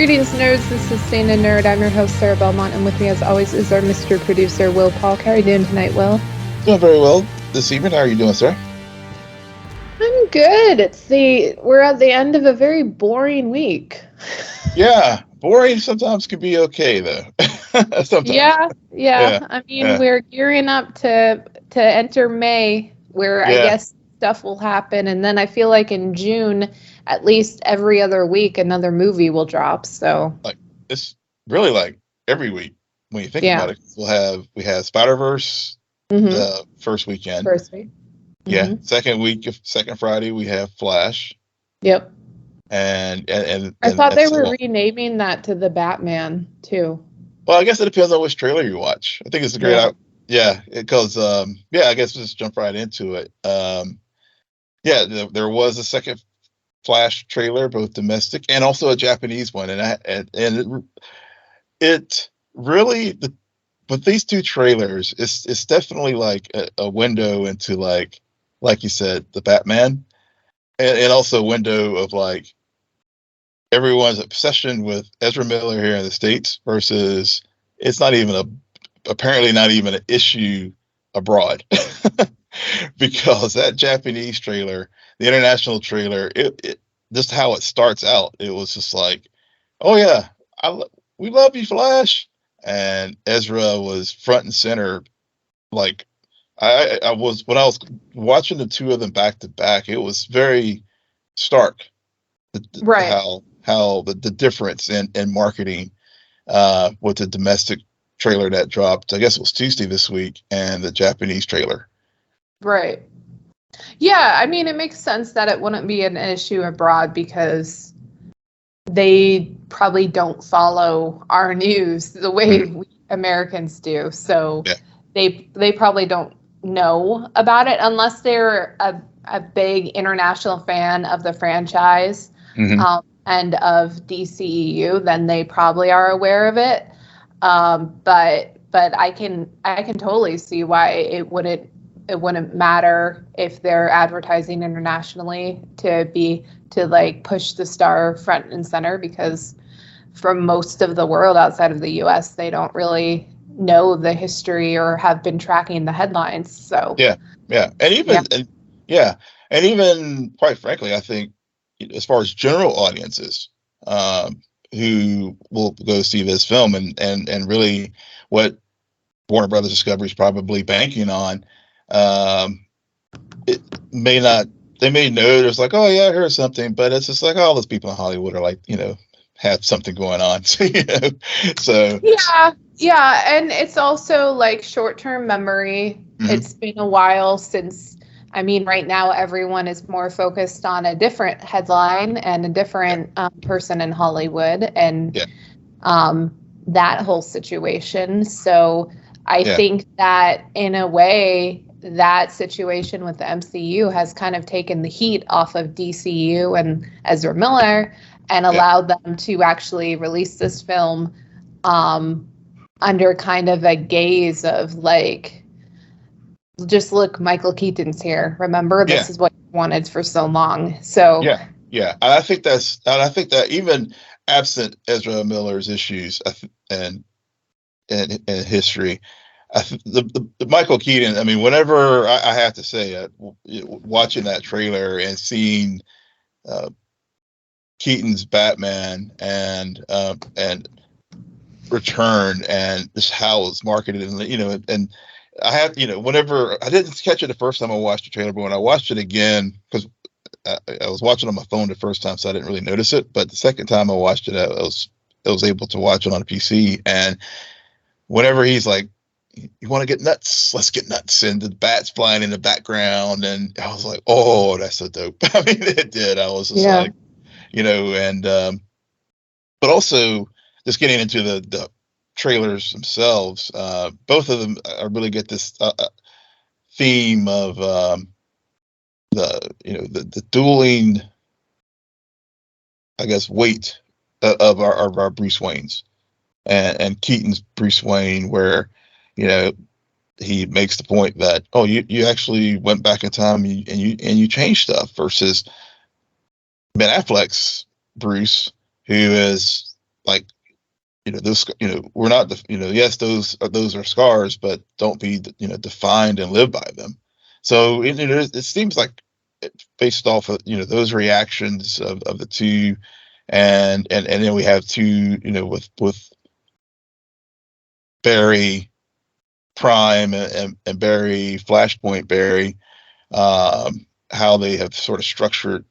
Greetings, nerds. This is SNN Nerd. I'm your host, Sarah Belmont, and with me, as always, is our Mr. Producer, Will Polk. How are you doing tonight, Will? Doing very well this evening. How are you doing, sir? I'm good. We're at the end of a very boring week. Yeah, boring sometimes can be okay though. Sometimes. Yeah. I mean, we're gearing up to enter May, where I guess stuff will happen, and then I feel like in June, at least every other week, another movie will drop. So like it's really like every week when you think about it. We have Spider-Verse the first weekend. First week. Yeah, second Friday we have Flash. Yep. And I thought they were renaming that to the Batman too. Well, I guess it depends on which trailer you watch. I think it's a great because I guess we'll just jump right into it. There was a second Flash trailer, both domestic and also a Japanese one, and it really but these two trailers, it's definitely like a window into like you said, the Batman, and also a window of like everyone's obsession with Ezra Miller here in the States versus it's apparently not even an issue abroad. Because that Japanese trailer, the international trailer, it just how it starts out, it was just like, oh yeah, we love you, Flash, and Ezra was front and center. Like I was when I was watching the two of them back to back, it was very stark, how the difference in marketing with the domestic trailer that dropped. I guess it was Tuesday this week, and the Japanese trailer. Right. Yeah, I mean, it makes sense that it wouldn't be an issue abroad because they probably don't follow our news the way we Americans do. So they probably don't know about it unless they're a big international fan of the franchise and of DCEU, then they probably are aware of it. But I can totally see why it wouldn't matter if they're advertising internationally to like push the star front and center, because from most of the world outside of the US, they don't really know the history or have been tracking the headlines. So and even quite frankly, I think as far as general audiences who will go see this film and really what Warner Brothers Discovery is probably banking on, it may not, they may know there's like, oh yeah, I heard something, but it's just like all those people in Hollywood are like, have something going on. So and it's also like short-term memory. It's been a while since, I mean, right now everyone is more focused on a different headline and a different person in Hollywood and that whole situation. So I think that in a way, that situation with the MCU has kind of taken the heat off of DCU and Ezra Miller and allowed them to actually release this film under kind of a gaze of like, just look, Michael Keaton's here. Remember, this is what you wanted for so long. So and I think that even absent Ezra Miller's issues and history, the Michael Keaton, I mean, whenever I have to say, watching that trailer and seeing Keaton's Batman and Return and just how it's marketed, and I have, whenever I didn't catch it the first time I watched the trailer, but when I watched it again, because I was watching on my phone the first time, so I didn't really notice it. But the second time I watched it, I was able to watch it on a PC. And whenever he's like, "You want to get nuts? Let's get nuts!" and the bats flying in the background, and I was like, "Oh, that's so dope." I mean, it did. I was just like, but also just getting into the trailers themselves, both of them really get this theme of the dueling, I guess, weight of our Bruce Waynes and Keaton's Bruce Wayne, where he makes the point that, oh, you actually went back in time and you changed stuff, versus Ben Affleck's Bruce, who is like, those, we're not, yes, those are scars, but don't be, defined and live by them. So it seems like based off of, those reactions of the two, and then we have two, with Barry Prime and Barry Flashpoint Barry, how they have sort of structured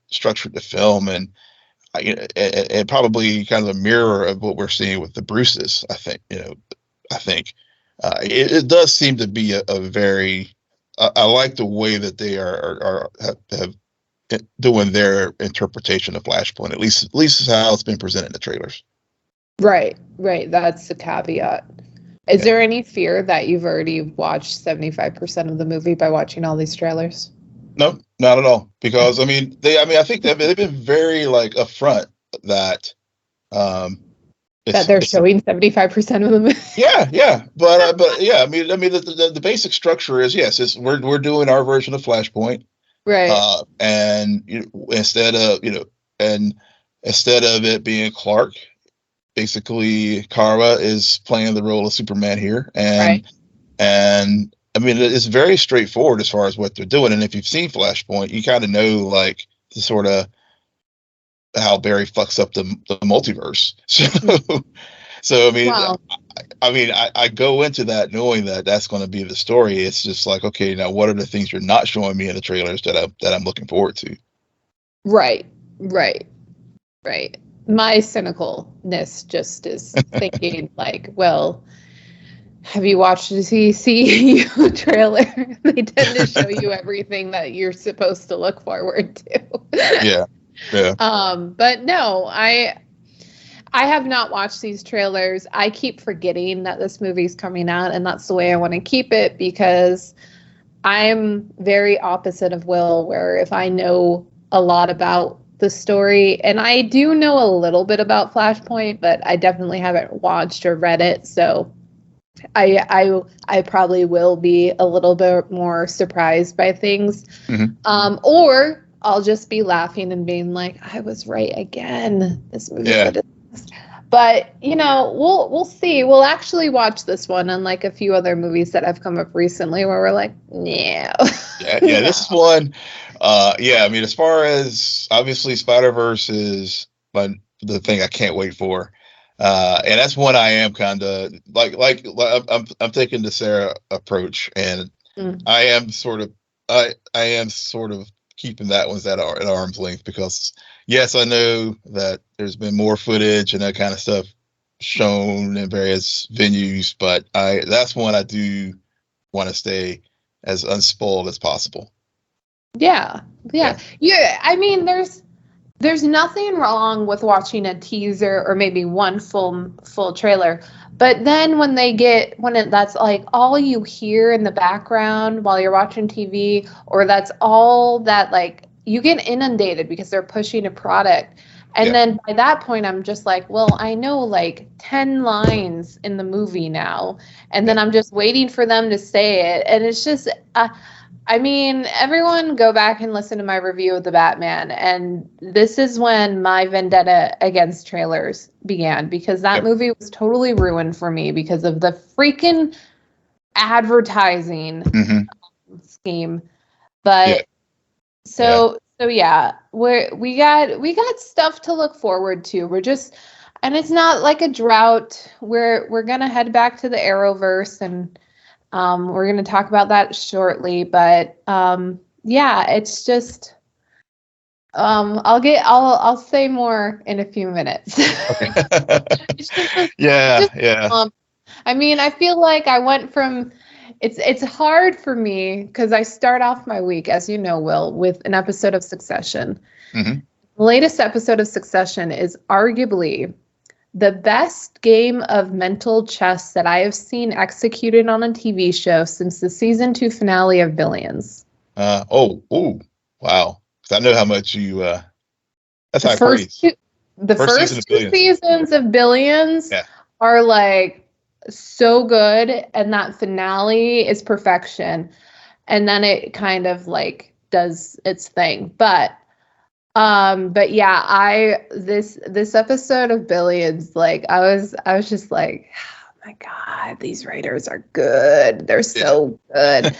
the film, and probably kind of a mirror of what we're seeing with the Bruces. I think it does seem to be a very, I like the way that they have doing their interpretation of Flashpoint. At least is how it's been presented in the trailers. Right. That's the caveat. Is there any fear that you've already watched 75% of the movie by watching all these trailers? No, not at all. Because I think they've been very like upfront that that they're showing 75% of the movie. Yeah, but yeah, the basic structure is, yes, we're doing our version of Flashpoint, right? And instead of it being Clark, basically Kara is playing the role of Superman here, and it's very straightforward as far as what they're doing. And if you've seen Flashpoint, you kind of know like the sort of how Barry fucks up the multiverse. So wow. I go into that knowing that that's going to be the story. It's just like, okay, now what are the things you're not showing me in the trailers that I'm looking forward to? Right. My cynicalness just is thinking like, well, have you watched the CCU trailer? They tend to show you everything that you're supposed to look forward to. Yeah. But no, I have not watched these trailers. I keep forgetting that this movie's coming out, and that's the way I want to keep it, because I'm very opposite of Will, where if I know a lot about the story, and I do know a little bit about Flashpoint, but I definitely haven't watched or read it, so I probably will be a little bit more surprised by things. Mm-hmm. Or I'll just be laughing and being like, I was right again. This movie. Yeah. But we'll see. We'll actually watch this one, unlike a few other movies that have come up recently where we're like, no. Yeah. This one, as far as obviously Spider-Verse is the thing I can't wait for. And that's one I am kind of like I'm taking the Sarah approach, and I am sort of keeping that one's at arm's length, because yes, I know that there's been more footage and that kind of stuff shown in various venues, but that's one I do want to stay as unspoiled as possible. Yeah. I mean, there's nothing wrong with watching a teaser or maybe one full trailer, but then when that's like all you hear in the background while you're watching TV, or that's all that, like, you get inundated because they're pushing a product. And then by that point, I'm just like, well, I know like 10 lines in the movie now, and then I'm just waiting for them to say it. And it's just, everyone go back and listen to my review of The Batman. And this is when my vendetta against trailers began, because that movie was totally ruined for me because of the freaking advertising scheme. But we got stuff to look forward to. And it's not like a drought. We're going to head back to the Arrowverse, and we're going to talk about that shortly, but it's just I'll say more in a few minutes. Okay. I feel like I went from it's hard for me because I start off my week, as you know, Will, with an episode of Succession. Mm-hmm. The latest episode of Succession is arguably the best game of mental chess that I have seen executed on a TV show since the season 2 finale of Billions. Wow. Because I know how much you. That's high praise. The first two seasons of Billions are like so good, and that finale is perfection. And then it kind of like does its thing, but But yeah, this episode of Billions, like I was just like, oh my God, these writers are good. They're so good.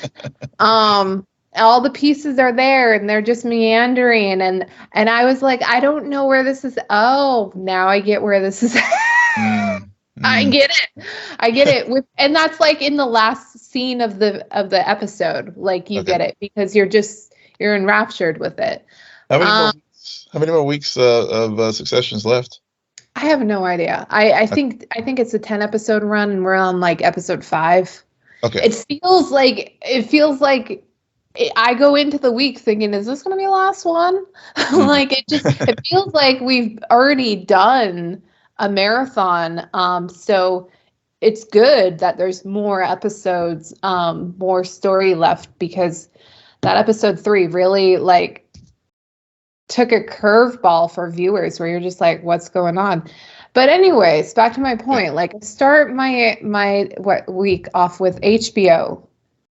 All the pieces are there and they're just meandering and I was like, I don't know where this is. Oh, now I get where this is. I get it and that's like in the last scene of the episode. Like you get it because you're enraptured with it. How many more weeks of Succession's left? I have no idea. I think it's a 10 episode run and we're on like episode 5. Okay. It feels like I go into the week thinking, is this going to be the last one? Like it feels like we've already done a marathon. So it's good that there's more episodes, more story left because that episode 3 really like took a curveball for viewers where you're just like, what's going on? But anyways, back to my point, like start my week off with HBO,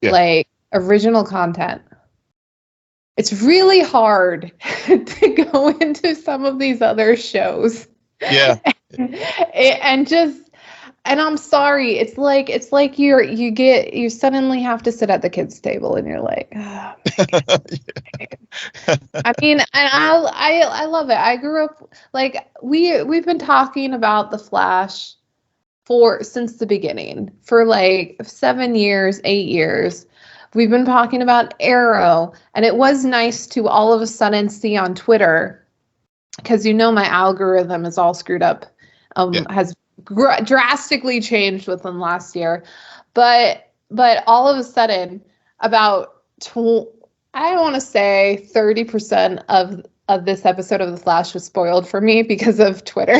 like original content. It's really hard to go into some of these other shows. Yeah. And I'm sorry, it's like you suddenly have to sit at the kids' table and you're like, oh, I mean, and I love it. I grew up like we've been talking about The Flash since the beginning for like 7 years, 8 years. We've been talking about Arrow, and it was nice to all of a sudden see on Twitter, because my algorithm is all screwed up, has drastically changed within last year, but all of a sudden about I don't want to say 30% of this episode of The Flash was spoiled for me because of Twitter.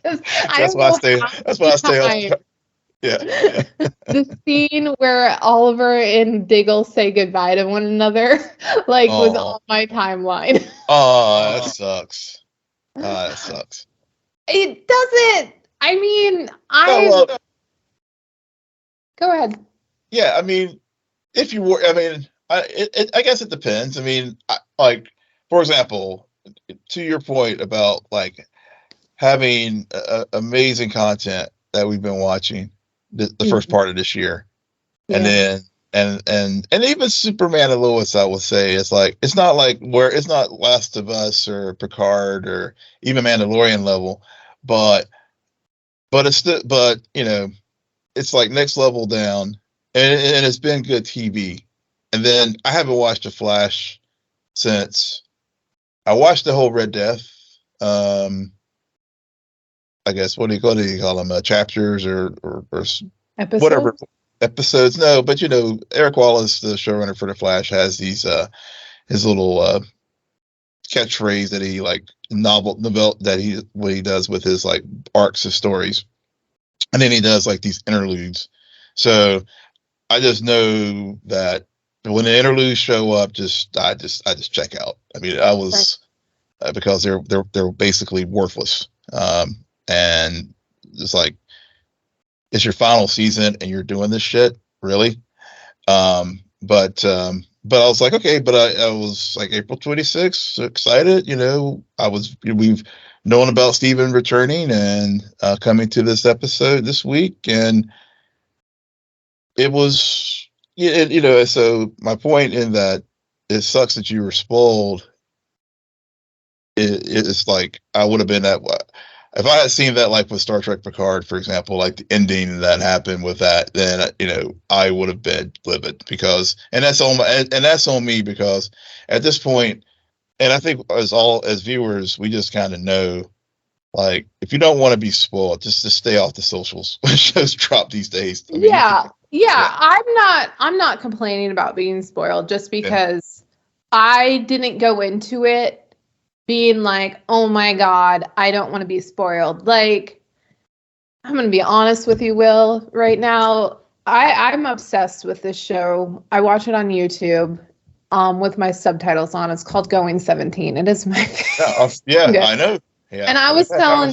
That's why I stay on. Yeah. The scene where Oliver and Diggle say goodbye to one another, was on my timeline. Oh, that sucks. That sucks. It doesn't. I mean, go ahead. Yeah, I mean, if you were, I mean, I guess it depends. I mean, like for example, to your point about like having amazing content that we've been watching the first part of this year, and then and even Superman and Lois, I would say it's not like where it's not Last of Us or Picard or even Mandalorian level, but it's still, it's like next level down, and it's been good TV. And then I haven't watched The Flash since I watched the whole Red Death. I guess what do you call them? Chapters or episodes? Whatever episodes? No, but Eric Wallace, the showrunner for The Flash, has these his little catchphrase that he like novel that what he does with his like arcs of stories, and then he does like these interludes. So I just know that when the interludes show up, I just check out. I mean, I was because they're basically worthless. And it's like, it's your final season and you're doing this shit, really? But I was like, okay, but I was like April 26th, excited, we've known about Stephen returning and coming to this episode this week, and it was, so my point in that, it sucks that you were spoiled. It's like, I would have been if I had seen that, like with Star Trek Picard, for example, like the ending that happened with that, then I would have been livid because, and that's on me because at this point, and I think as viewers, we just kind of know, like, if you don't want to be spoiled, just stay off the socials when shows drop these days. I mean, I'm not complaining about being spoiled just because I didn't go into it being like, oh my God, I don't want to be spoiled. Like, I'm going to be honest with you, Will, right now. I'm obsessed with this show. I watch it on YouTube with my subtitles on. It's called Going 17. It is my favorite. I know. Yeah. And I was telling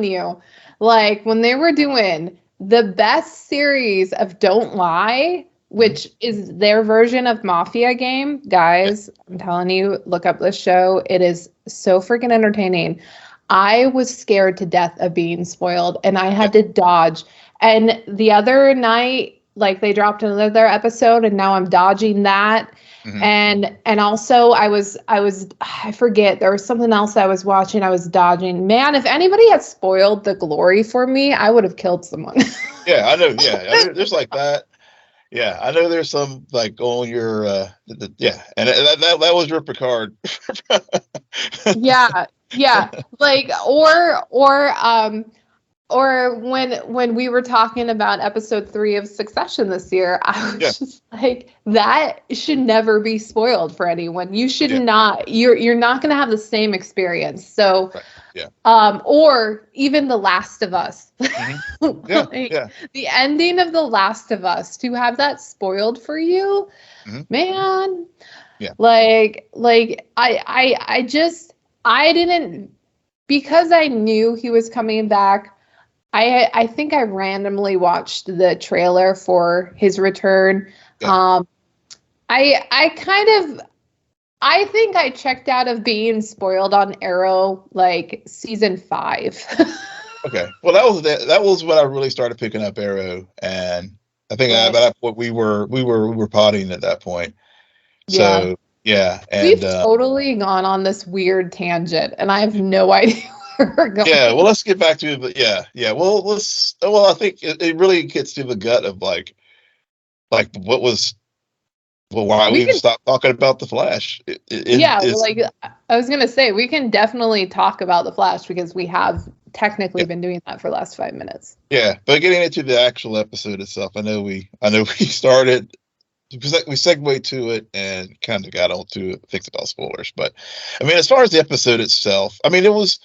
you, like when they were doing the best series of Don't Lie, which is their version of Mafia game. Guys, I'm telling you, look up this show. It is so freaking entertaining. I was scared to death of being spoiled, and I had to dodge. And the other night, like, they dropped another episode, and now I'm dodging that. And also I forget, there was something else I was watching. I was dodging. Man, if anybody had spoiled The Glory for me, I would have killed someone. Yeah, I know. Yeah, there's like that. Yeah, I know there's some like on your and that was your Picard. Yeah. Like or when we were talking about episode 3 of Succession this year, I was just like, that should never be spoiled for anyone. You should not. You're not going to have the same experience. So, or even The Last of Us. The ending of The Last of Us, to have that spoiled for you, man. Yeah. Like I didn't, because I knew he was coming back. I think I randomly watched the trailer for his return. I think I checked out of being spoiled on Arrow like season 5. Okay, well that was when I really started picking up Arrow, and I think at that point we were potting at that point. So and we've totally gone on this weird tangent, and I have no idea. Yeah, well, let's get back to it. Well, I think it really gets to the gut of like why we stopped talking about the Flash. I was gonna say, we can definitely talk about the Flash because we have technically been doing that for the last 5 minutes. Yeah, but getting into the actual episode itself, I know we started because we segued to it and kind of got on to things about spoilers. But I mean, as far as the episode itself, I mean, it was.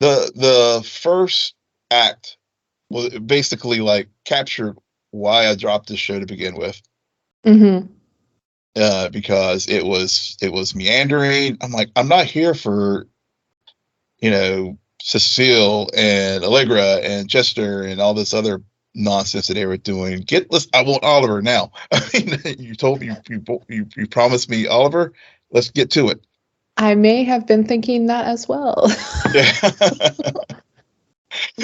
The first act was basically like captured why I dropped this show to begin with. Because it was meandering. I'm like, I'm not here for, Cecile and Allegra and Chester and all this other nonsense that they were doing. I want Oliver now. I mean, you told me, you promised me Oliver. Let's get to it. I may have been thinking that as well. Yeah.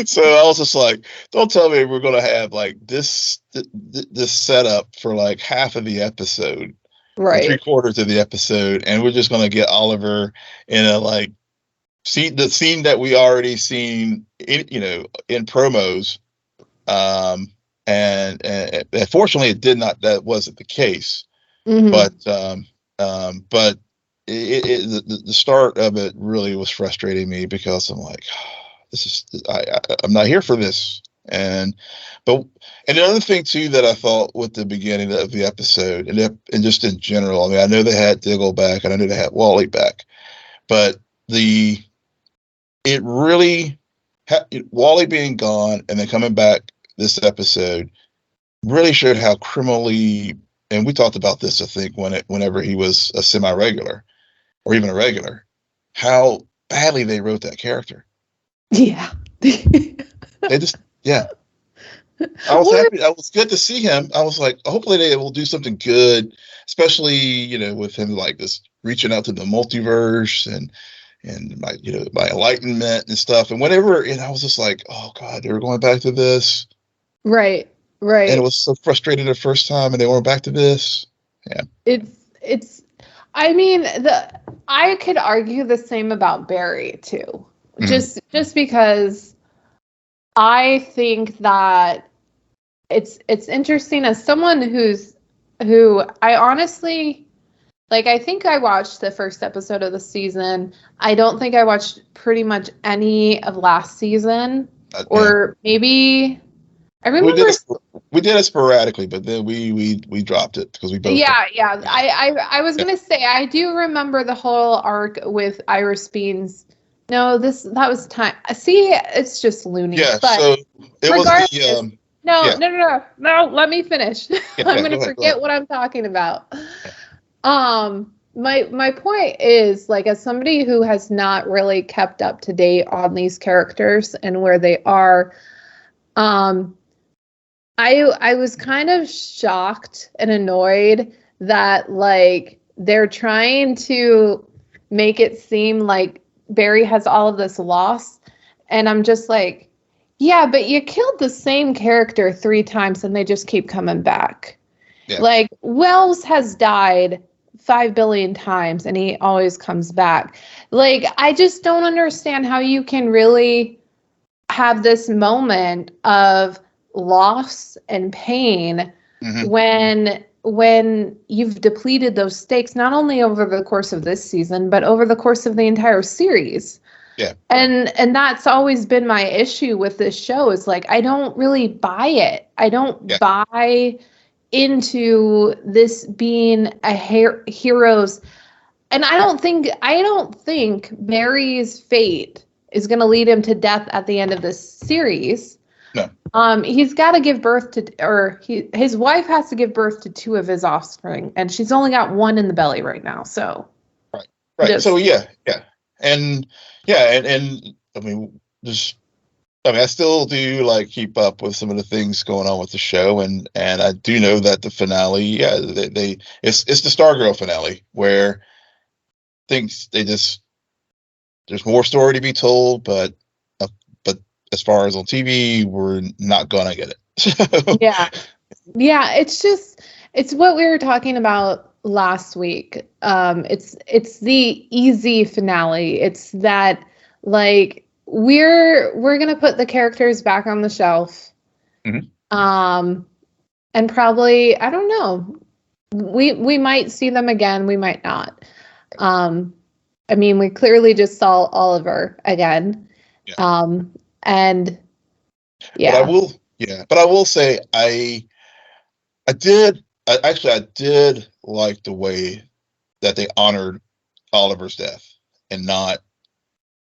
So I was just like, don't tell me we're going to have like this setup for like half of the episode, right? 3/4 of the episode, and we're just going to get Oliver in a like the scene that we already seen in promos. And fortunately, that wasn't the case. But the start of it really was frustrating me because I'm like, I'm not here for this. And the other thing too that I thought with the beginning of the episode and just in general, I mean, I know they had Diggle back and I know they had Wally back, but Wally being gone and then coming back this episode really showed how criminally, and we talked about this, I think, whenever he was a semi-regular or even a regular, how badly they wrote that character. Yeah. They just, I was happy. I was good to see him. I was like, hopefully they will do something good, especially, with him like this reaching out to the multiverse and my, my enlightenment and stuff. And whenever, and I was just like, oh God, they were going back to this. Right. And it was so frustrating the first time and they went back to this. Yeah. I mean, I could argue the same about Barry too. Just because I think that it's interesting as someone who I honestly, like, I think I watched the first episode of the season. I don't think I watched pretty much any of last season, or maybe I remember we did it sporadically, but then we dropped it because we both. Yeah. I was gonna say I do remember the whole arc with Iris Beans. No, that was time. See, it's just loony. Yeah, but so it was the No, let me finish. I'm going to forget what I'm talking about. My point is, like, as somebody who has not really kept up to date on these characters and where they are, I I was kind of shocked and annoyed that like they're trying to make it seem like Barry has all of this loss, and I'm just like, yeah, but you killed the same character 3 times and they just keep coming back. Yeah. Like Wells has died 5 billion times and he always comes back. Like, I just don't understand how you can really have this moment of loss and pain when you've depleted those stakes, not only over the course of this season, but over the course of the entire series. Yeah. And that's always been my issue with this show, is like, I don't really buy it. I don't buy into this being a hero's, and I don't think Barry's fate is going to lead him to death at the end of this series. No. He's got to give birth to, or his wife has to give birth to 2 of his offspring, and she's only got 1 in the belly right now. So. Right. So yeah. And I mean, I still do like keep up with some of the things going on with the show, and I do know that the finale, it's the Stargirl finale where things there's more story to be told, but as far as on TV, we're not gonna get it. Yeah. It's what we were talking about last week. It's the easy finale. It's that like we're gonna put the characters back on the shelf, and probably, I don't know, we might see them again, we might not. I mean, we clearly just saw Oliver again, and But I will say I did like the way that they honored Oliver's death, and not,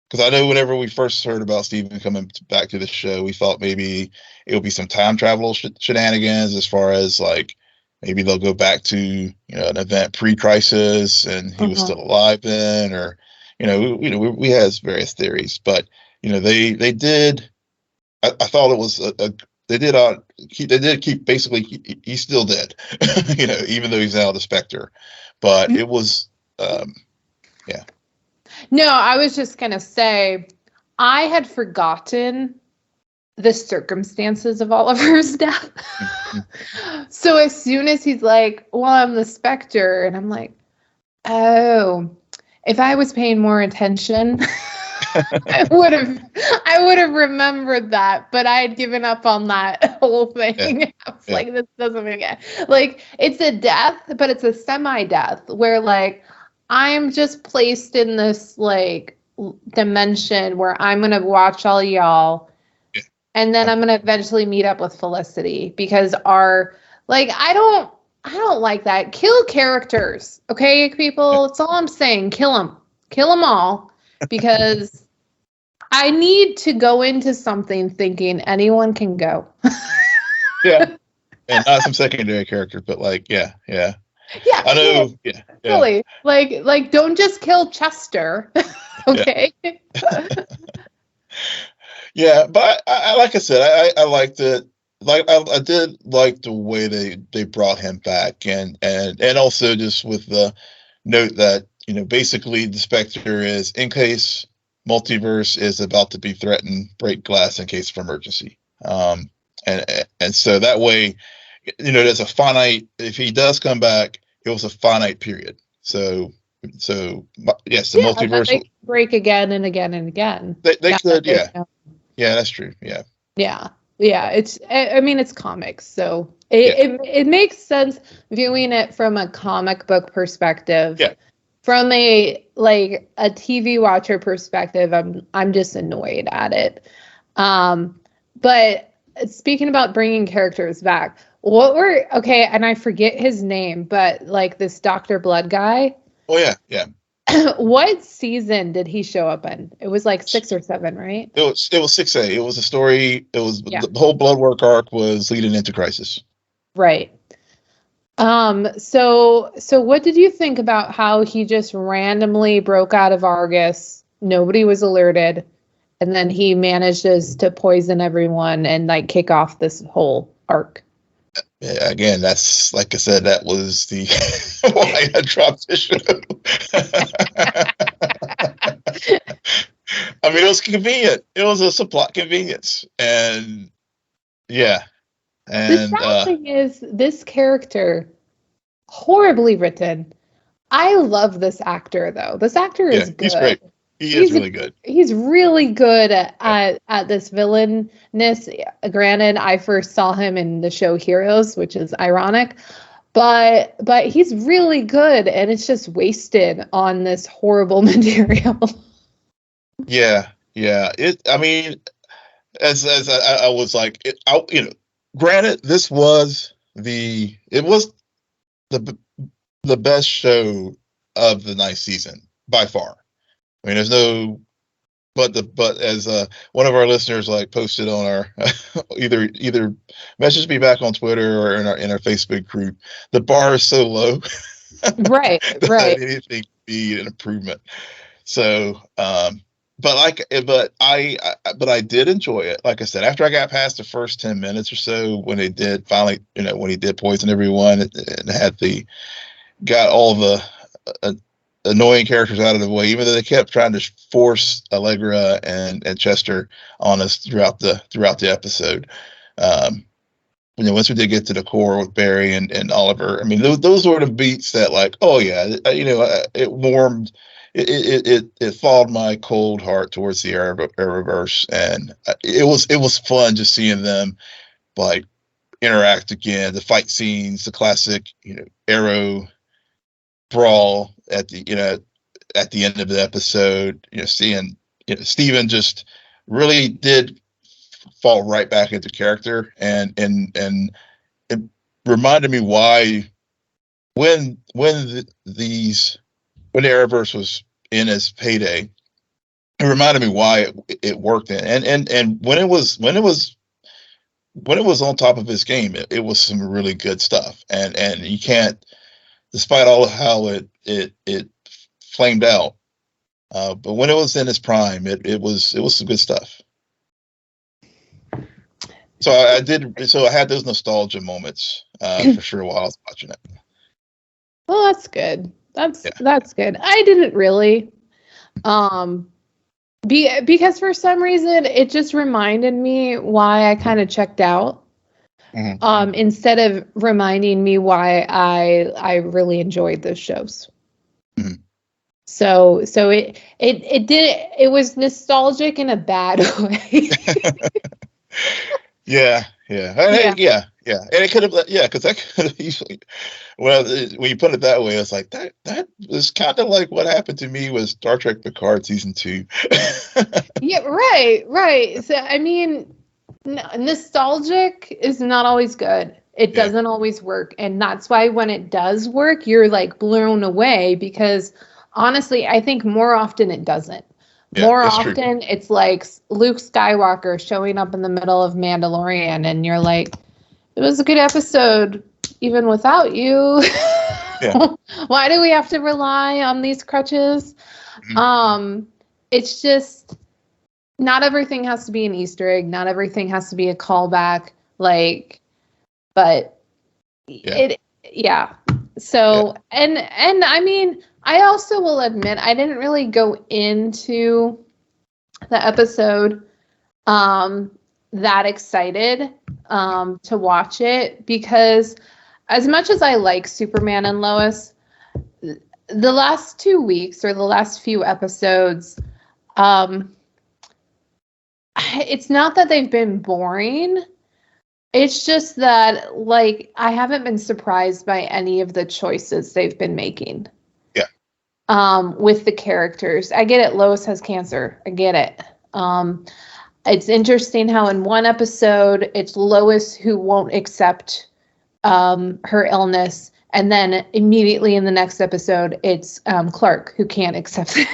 because I know whenever we first heard about Stephen coming back to the show, we thought maybe it would be some time travel shenanigans, as far as like maybe they'll go back to an event pre-crisis and he was still alive then, or we had various theories, but they did. I thought it was they did keep basically he's still dead, even though he's now the Spectre, but it was No, I was just going to say, I had forgotten the circumstances of Oliver's death. So as soon as he's like, well, I'm the Spectre, and I'm like, oh, if I was paying more attention, I would have remembered that, but I had given up on that whole thing. Yeah. I was like, this doesn't make it. Like, it's a death, but it's a semi-death where like I'm just placed in this like dimension where I'm gonna watch all y'all, and then I'm gonna eventually meet up with Felicity, because I don't like that. Kill characters, okay, people. That's all I'm saying. Kill them all, because I need to go into something thinking anyone can go. And not some secondary character, but like I know. Really, like don't just kill Chester. Okay. But I like I said, I liked it. Like I did like the way they brought him back, and also just with the note that basically the Spectre is, in case multiverse is about to be threatened, break glass in case of emergency. And so that way, there's a finite. If he does come back, it was a finite period. So yes, the multiverse they break again and again and again. They could, that's true. Yeah. It's comics, so it makes sense viewing it from a comic book perspective. Yeah. From a TV watcher perspective, I'm just annoyed at it. But speaking about bringing characters back, and I forget his name, but like this Dr. Blood guy. Oh yeah. What season did he show up in? It was like 6 or 7, right? It was 6A. It was a story. It was the whole blood work arc was leading into Crisis. Right. So what did you think about how he just randomly broke out of Argus? Nobody was alerted, and then he manages to poison everyone and like kick off this whole arc. Yeah, again, that's like I said, that was the why I dropped the show. I mean, it was convenient. It was a plot convenience, and yeah, The and sad thing is, this character, horribly written. I love this actor, though. This actor yeah, is good. he's great. He is really good. He's really good at this villainness. Granted, I first saw him in the show Heroes, which is ironic, but he's really good, and it's just wasted on this horrible material. Yeah, yeah. I mean, as I was like, granted, this was it was the best show of the ninth season by far. I mean, there's no, but as one of our listeners like posted on our either message me back on Twitter or in our Facebook group, the bar is so low, Right, right. anything could be an improvement. So, but I did enjoy it. Like I said, after I got past the first 10 minutes or so, when they did finally, when he did poison everyone and got all the annoying characters out of the way, even though they kept trying to force Allegra and Chester on us throughout the episode. Once we did get to the core with Barry and Oliver, I mean, those were the beats that, like, oh yeah, it warmed. It thawed my cold heart towards the Arrowverse, and it was fun just seeing them like interact again. The fight scenes, the classic Arrow brawl at the end of the episode. Seeing Stephen just really did fall right back into character, and it reminded me why when the Arrowverse was in its heyday, it reminded me why it worked. And when it was on top of its game, it was some really good stuff. And you can't, despite all of how it flamed out, but when it was in its prime, it was some good stuff. So I had those nostalgia moments for sure while I was watching it. Well, that's good. That's good. I didn't really, because for some reason it just reminded me why I kind of checked out. Mm-hmm. Instead of reminding me why I really enjoyed those shows. Mm-hmm. So it was nostalgic in a bad way. Yeah. And it could have, because that could have easily, well, when you put it that way, it's like that was kind of like what happened to me with Star Trek Picard season 2. Yeah, right. So I mean, nostalgic is not always good. It doesn't always work, and that's why when it does work, you're like blown away, because honestly, I think more often it doesn't. More often, it's like Luke Skywalker showing up in the middle of Mandalorian, and you're like, it was a good episode, even without you. Yeah. Why do we have to rely on these crutches? Mm-hmm. It's just, not everything has to be an Easter egg. Not everything has to be a callback. So, and I mean, I also will admit, I didn't really go into the episode that excited to watch it, because as much as I like Superman and Lois, the last 2 weeks or the last few episodes, it's not that they've been boring. It's just that, like, I haven't been surprised by any of the choices they've been making. Yeah. With the characters. I get it. Lois has cancer. I get it. It's interesting how in one episode, it's Lois who won't accept her illness. And then immediately in the next episode, it's Clark who can't accept it.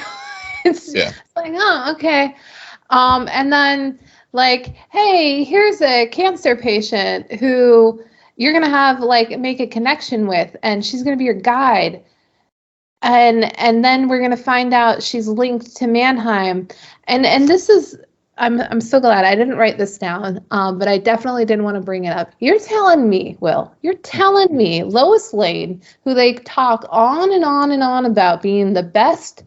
It's like, oh, okay. And then, like, hey, here's a cancer patient who you're going to have, like, make a connection with, and she's going to be your guide. And then we're going to find out she's linked to Mannheim. And this is I'm so glad I didn't write this down, but I definitely didn't want to bring it up. You're telling me, Will, you're telling me Lois Lane, who they talk on and on and on about being the best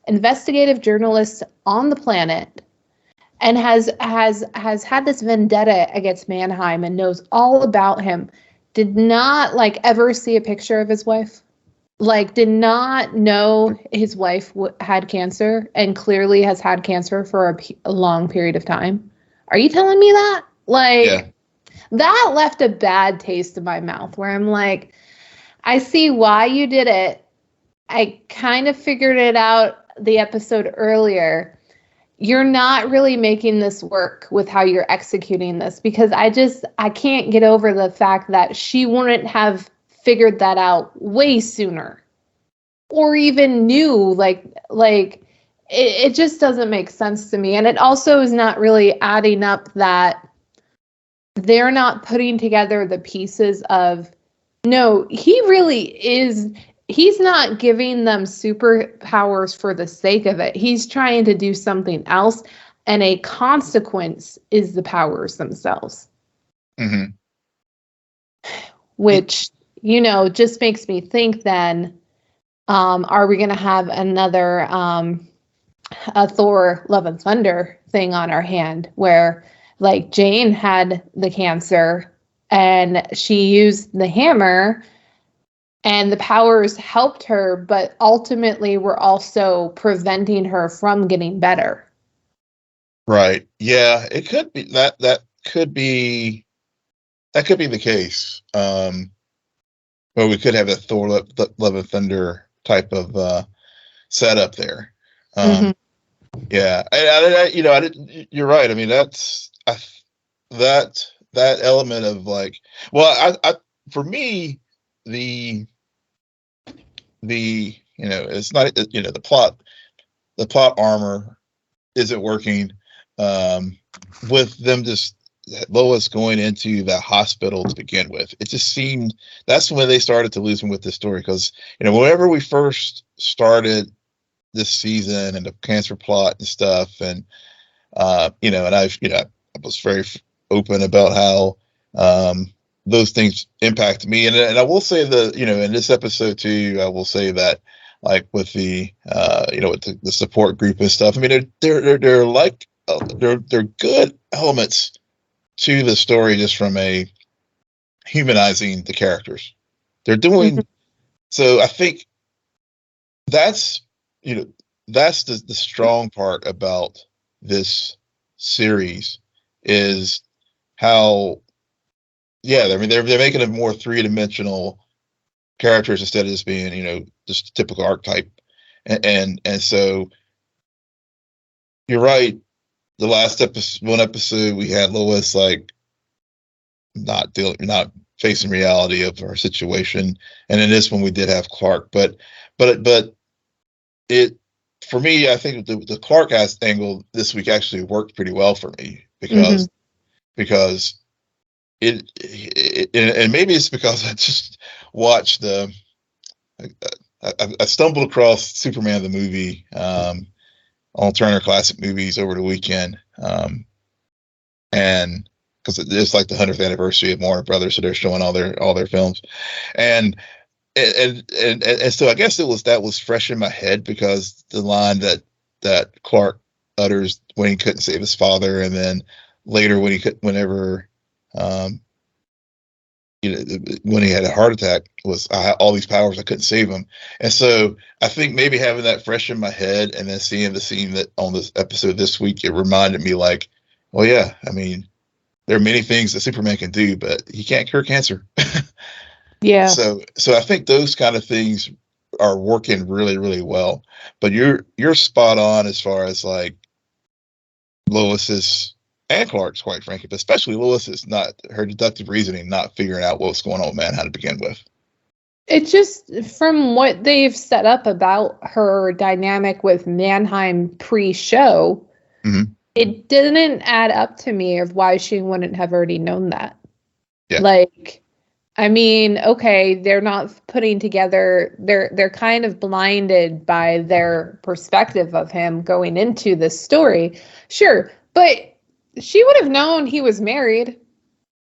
investigative journalist on the planet, and has had this vendetta against Mannheim and knows all about him, did not like ever see a picture of his wife? Like, did not know his wife had cancer and clearly has had cancer for a long period of time? Are you telling me that? Like, Yeah. that left a bad taste in my mouth where I'm like, I see why you did it. I kind of figured it out the episode earlier. You're not really making this work with how you're executing this, because I can't get over the fact that she wouldn't have figured that out way sooner, or even knew, it just doesn't make sense to me. And it also is not really adding up that they're not putting together the pieces of, no, he really is, he's not giving them superpowers for the sake of it. He's trying to do something else, and a consequence is the powers themselves. Mm-hmm. Which, just makes me think then, are we going to have another a Thor Love and Thunder thing on our hand where, like, Jane had the cancer and she used the hammer and the powers helped her, but ultimately were also preventing her from getting better? Right. Yeah, it could be that could be the case. Well, we could have a Thor Love and Thunder type of setup there. Mm-hmm. Yeah, I didn't. You're right. I mean, that element of like, well, I for me, the it's not, the plot armor isn't working, with them just Lois going into the hospital to begin with. It just seemed that's when they started to lose me with this story, because whenever we first started this season and the cancer plot and stuff, and and I was very open about how those things impact me, and I will say in this episode too, I will say that, like, with the with the support group and stuff, I mean, they're like they're good elements to the story, just from a humanizing the characters. They're doing so. I think that's that's the strong part about this series, is how, yeah, I mean, they're making it more three-dimensional characters instead of just being just typical archetype, and so you're right. The last episode we had Lois, like, not facing reality of her situation, and in this one we did have Clark, but it for me, I think the Clark angle this week actually worked pretty well for me, because and maybe it's because I just watched I stumbled across Superman the movie on Turner Classic Movies over the weekend, and because it's like the 100th anniversary of Warner Brothers, so they're showing all their films, and so I guess that was fresh in my head, because the line that Clark utters when he couldn't save his father, and then later when when he had a heart attack, was, I had all these powers, I couldn't save him. And so I think maybe having that fresh in my head, and then seeing the scene that on this episode this week, it reminded me, like, well, yeah, I mean, there are many things that Superman can do, but he can't cure cancer. Yeah. So I think those kind of things are working really, really well. But you're spot on as far as, like, Lois's and Clark's, quite frankly, but especially Lois's, not her deductive reasoning, not figuring out what's going on with Manhattan to begin with. It just, from what they've set up about her dynamic with Mannheim pre-show, it didn't add up to me of why she wouldn't have already known that. Yeah. Like, I mean, okay, they're not putting together, they're kind of blinded by their perspective of him going into this story. Sure, but she would have known he was married.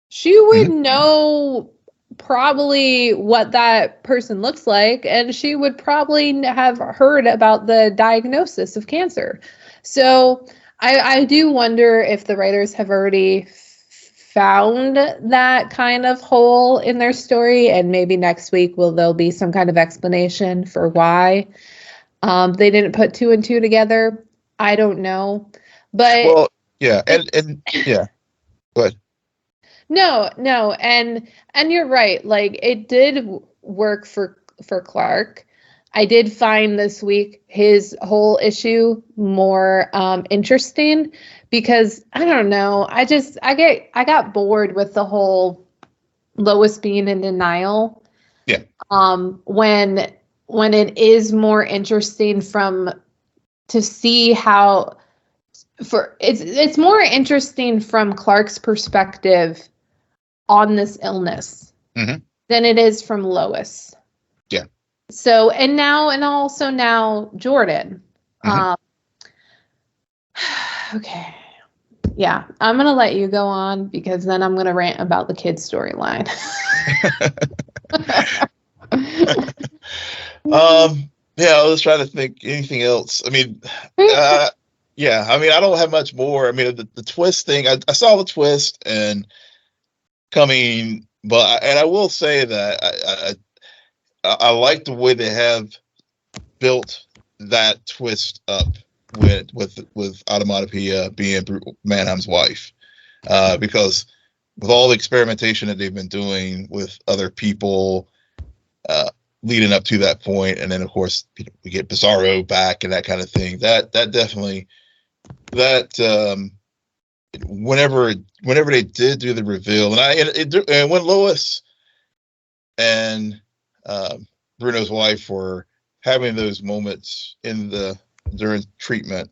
She would know probably what that person looks like, and she would probably have heard about the diagnosis of cancer. So I do wonder if the writers have already found that kind of hole in their story, and maybe next week there'll be some kind of explanation for why they didn't put two and two together. I don't know, but well, yeah, and yeah, but no, and you're right. Like, it did work for Clark. I did find this week his whole issue more interesting, because I don't know. I got bored with the whole Lois being in denial. yeah, When it is more interesting to see how it's more interesting from Clark's perspective on this illness than it is from Lois. Yeah. So, and also now Jordan. Okay. Yeah, I'm going to let you go on, because then I'm going to rant about the kids' storyline. Yeah, I was trying to think anything else. I mean, yeah, I mean, I don't have much more. I mean, the twist thing, I saw the twist and coming, and I will say that I like the way they have built that twist up with Automatopoeia being Mannheim's wife, because with all the experimentation that they've been doing with other people leading up to that point, and then of course we get Bizarro back and that kind of thing. That definitely whenever they did do the reveal, and when Lois and Bruno's wife were having those moments during treatment,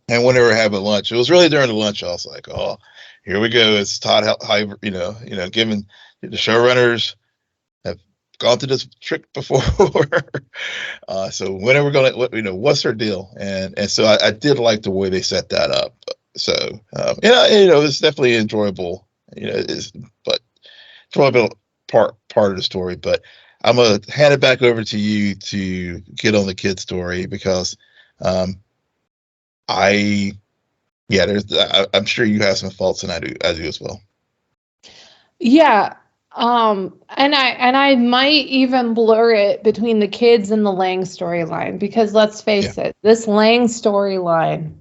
and when they were having lunch, it was really during the lunch. I was like, oh, here we go. It's Todd Hyver, given the showrunners have gone through this trick before. So when are we gonna, what's her deal? And so I did like the way they set that up. So it's definitely enjoyable. But enjoyable part of the story. But I'm gonna hand it back over to you to get on the kid story, because I'm sure you have some thoughts, and I do as well. Yeah. And I might even blur it between the kids and the Lang storyline, because let's face it, this Lang storyline,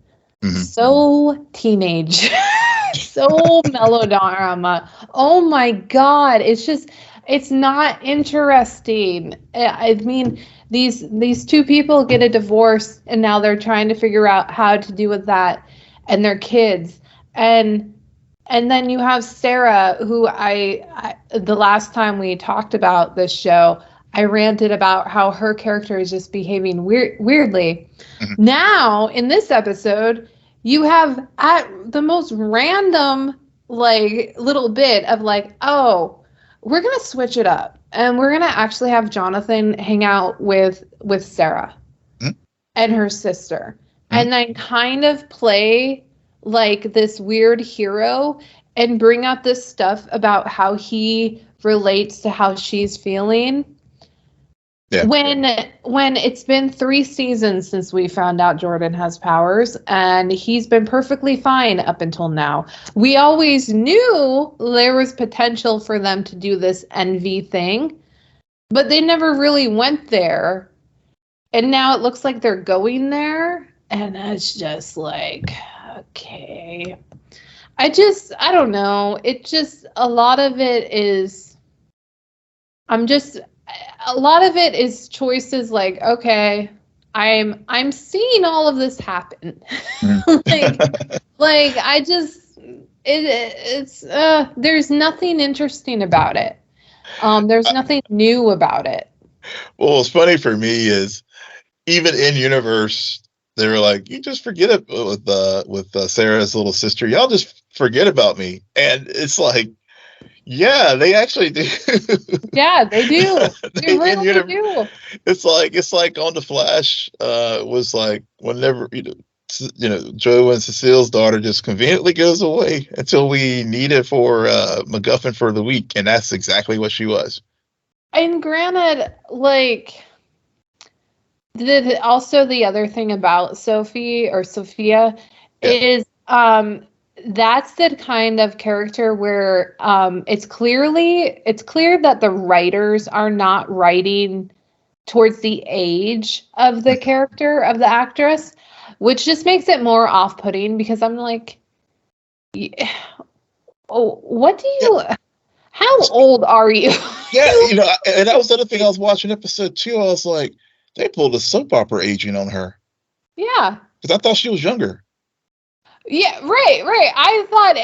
so teenage, so melodrama. Oh my God. It's not interesting. I mean, these two people get a divorce, and now they're trying to figure out how to deal with that and their kids. And then you have Sarah, who I the last time we talked about this show, I ranted about how her character is just behaving weirdly. Now, in this episode, you have at the most random, like, little bit of like, oh, we're going to switch it up, and we're going to actually have Jonathan hang out with Sarah and her sister, and then kind of play like this weird hero and bring up this stuff about how he relates to how she's feeling. Yeah. When it's been 3 seasons since we found out Jordan has powers, and he's been perfectly fine up until now. We always knew there was potential for them to do this envy thing, but they never really went there. And now it looks like they're going there, and it's just like, okay. I don't know. It just, a lot of it is choices like, okay, I'm seeing all of this happen. like I just, it's there's nothing interesting about it. There's nothing new about it. Well, what's funny for me is, even in universe, they were like, you just forget it with Sarah's little sister. Y'all just forget about me. And it's like, Yeah, they actually do. Yeah, they do. They And, really do. it's like on the Flash. Was like whenever Joe and Cecile's daughter just conveniently goes away until we need it for MacGuffin for the week, and that's exactly what she was. And granted, like, also the other thing about Sophie or Sophia is that's the kind of character where it's clear that the writers are not writing towards the age of the character of the actress, which just makes it more off-putting because I'm like, oh, what do you? How old are you? Yeah, and that was the other thing. I was watching episode 2. I was like, they pulled a soap opera aging on her. Yeah. Because I thought she was younger. Yeah, right. I thought,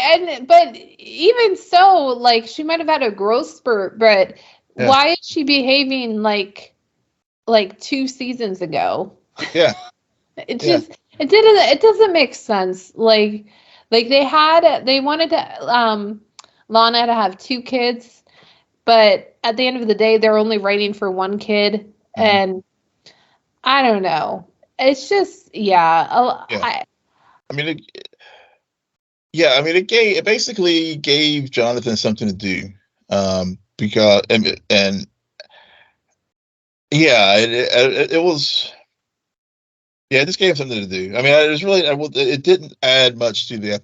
but even so, like, she might have had a growth spurt, but why is she behaving like 2 seasons ago? Yeah. It doesn't make sense. Like they wanted to Lana to have 2 kids, but at the end of the day, they're only writing for 1 kid, and I don't know. It's just it basically gave Jonathan something to do, because it was. Yeah, it just gave him something to do. I mean, it didn't add much to the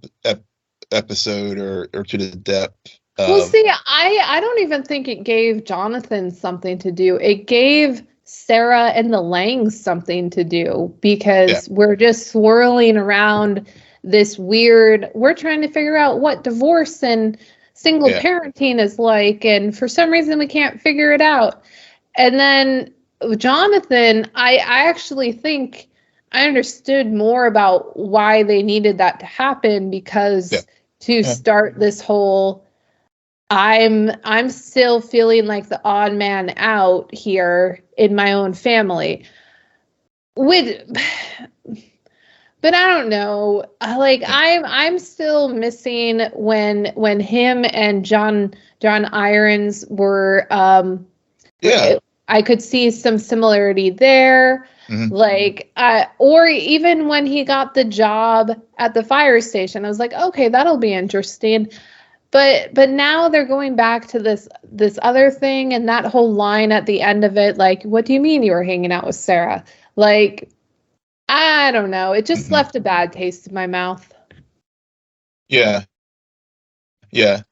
episode or to the depth. Well, see, I don't even think it gave Jonathan something to do. It gave Sarah and the Langs something to do because we're just swirling around this weird. We're trying to figure out what divorce and single parenting is like, and for some reason we can't figure it out. And then Jonathan, I actually think I understood more about why they needed that to happen because to start this whole I'm still feeling like the odd man out here in my own family. But I don't know. Like I'm still missing when him and John Irons were I could see some similarity there. Mm-hmm. Like, or even when he got the job at the fire station, I was like, okay, that'll be interesting. But now they're going back to this other thing, and that whole line at the end of it, like, what do you mean you were hanging out with Sarah? Like, I don't know. It just left a bad taste in my mouth. Yeah. You're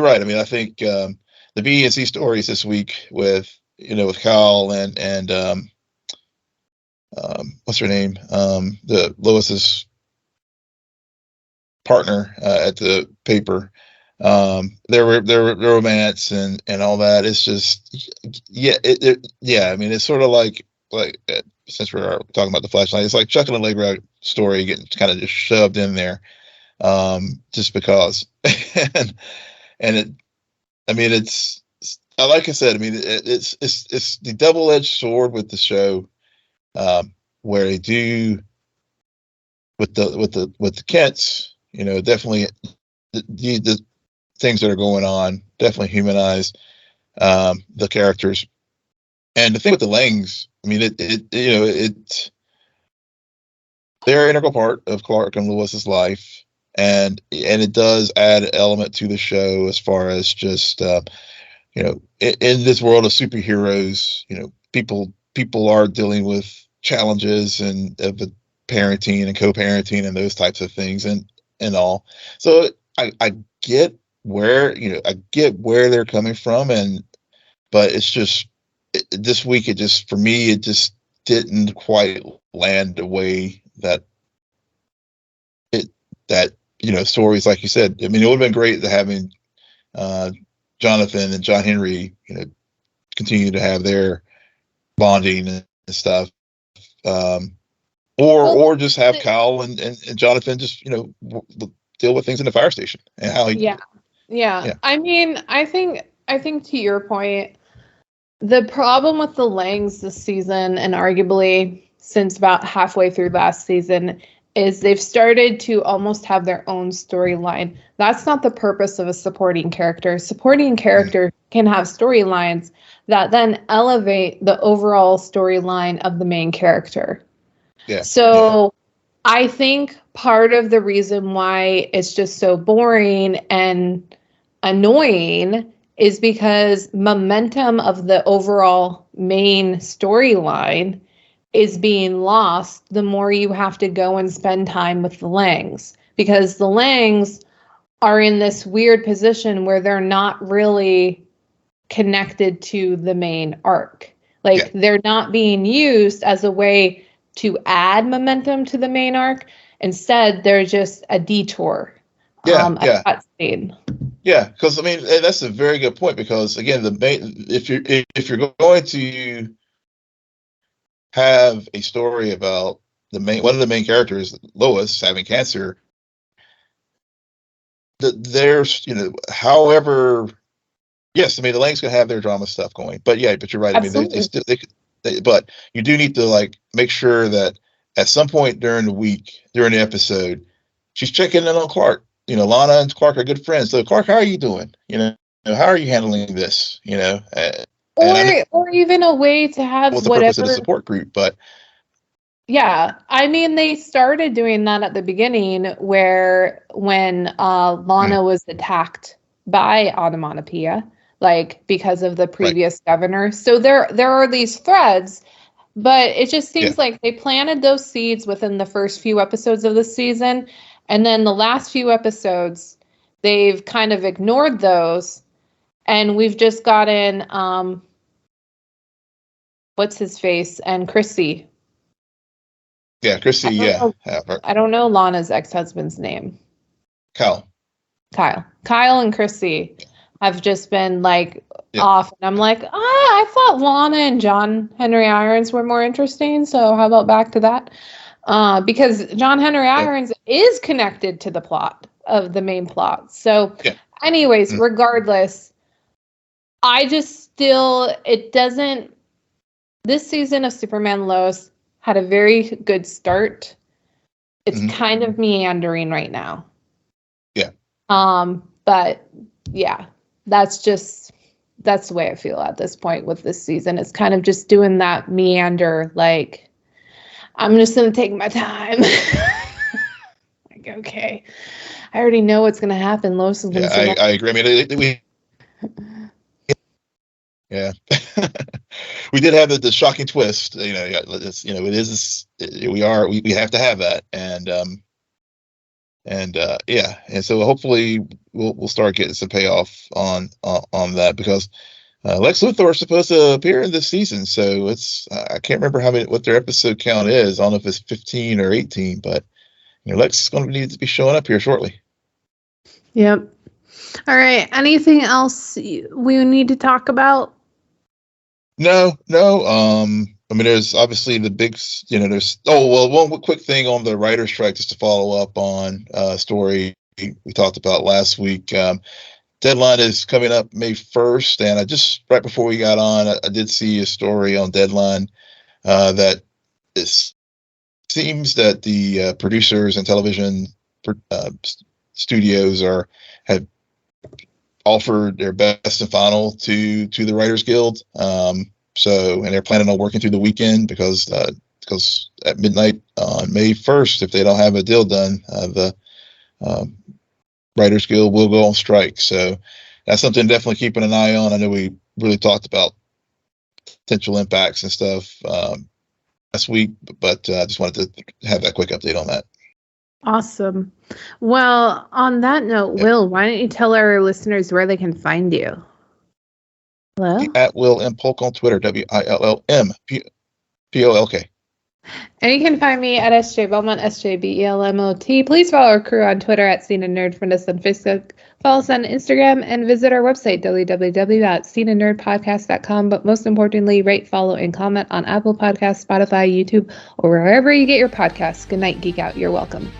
right. I mean, I think the B and C stories this week with Kyle and what's her name? The Lois's partner at the paper. Their romance and all that. It's just I mean, it's sort of like since we're talking about the Flashlight, it's like Chuck and the Leg Route story getting kind of just shoved in there, just because. and it, I mean, it's like I said. I mean, it's the double-edged sword with the show, where they do with the Kents. Definitely the things that are going on definitely humanize the characters. And the thing with the Langs, I mean, they're an integral part of Clark and Lois's life, and it does add an element to the show as far as just in this world of superheroes, people are dealing with challenges and of parenting and co-parenting and those types of things and all. So I get where they're coming from, but it's just this week for me it just didn't quite land the way that stories, like you said. I mean, it would have been great to having Jonathan and John Henry continue to have their bonding and stuff, or just have Kyle and Jonathan just deal with things in the fire station and how he I mean, I think to your point, the problem with the Langs this season, and arguably since about halfway through last season, is they've started to almost have their own storyline. That's not the purpose of a supporting character. Supporting character can have storylines that then elevate the overall storyline of the main character. Yeah. So I think part of the reason why it's just so boring and annoying is because momentum of the overall main storyline is being lost the more you have to go and spend time with the Langs, because the Langs are in this weird position where they're not really connected to the main arc. Like they're not being used as a way to add momentum to the main arc. Instead, they're just a detour. A cutscene. Yeah, because I mean that's a very good point, because again, if you're going to have a story about one of the main characters, Lois, having cancer, there's however, yes, I mean the Lang's gonna have their drama stuff going, but you're right. Absolutely. I mean but you do need to like make sure that at some point during the episode, she's checking in on Clark. Lana and Clark are good friends. So Clark, how are you doing? How are you handling this? Or even a way to have the purpose of the support group, but yeah, I mean they started doing that at the beginning, when Lana was attacked by Onomatopoeia, like because of the previous governor. So there are these threads, but it just seems like they planted those seeds within the first few episodes of the season, and then the last few episodes they've kind of ignored those, and we've just gotten what's his face and Chrissy. Yeah, Chrissy. I don't know Lana's ex-husband's name. Kyle and Chrissy have just been like off, and I'm like, I thought Lana and John Henry Irons were more interesting. So how about back to that? Because John Henry Irons is connected to the plot of the main plot. So, anyways, regardless, I just still this season of Superman Lois had a very good start. It's kind of meandering right now. Yeah. But yeah, that's the way I feel at this point with this season. It's kind of just doing that meander, like, I'm just going to take my time. Like, okay, I already know what's going to happen. Lois is going to I agree. I mean, we did have the shocking twist. We have to have that, and so hopefully we'll start getting some payoff on that, because Lex Luthor is supposed to appear in this season. So I can't remember what their episode count is. I don't know if it's 15 or 18, but Lex is going to need to be showing up here shortly. Yep. All right. Anything else we need to talk about? No. I mean, there's obviously the big, one quick thing on the writer's strike, just to follow up on a story we talked about last week. Deadline is coming up May 1st, and right before we got on, I did see a story on Deadline that it seems that the producers and television studios have offered their best and final to the Writers Guild. And they're planning on working through the weekend, because at midnight on May 1st, if they don't have a deal done, the Writers Guild will go on strike. So that's something definitely keeping an eye on. I know we really talked about potential impacts and stuff last week, but I just wanted to have that quick update on that. Awesome. Well, on that note, Will, why don't you tell our listeners where they can find you? Hello? At Will M. Polk on Twitter, WILLMPOLK. And you can find me at SJ Belmont, SJBELMOT. Please follow our crew on Twitter at SNN Nerd, friend us on Facebook, follow us on Instagram, and visit our website, www.snnnerdpodcast.com. But most importantly, rate, follow, and comment on Apple Podcasts, Spotify, YouTube, or wherever you get your podcasts. Good night, Geek Out. You're welcome.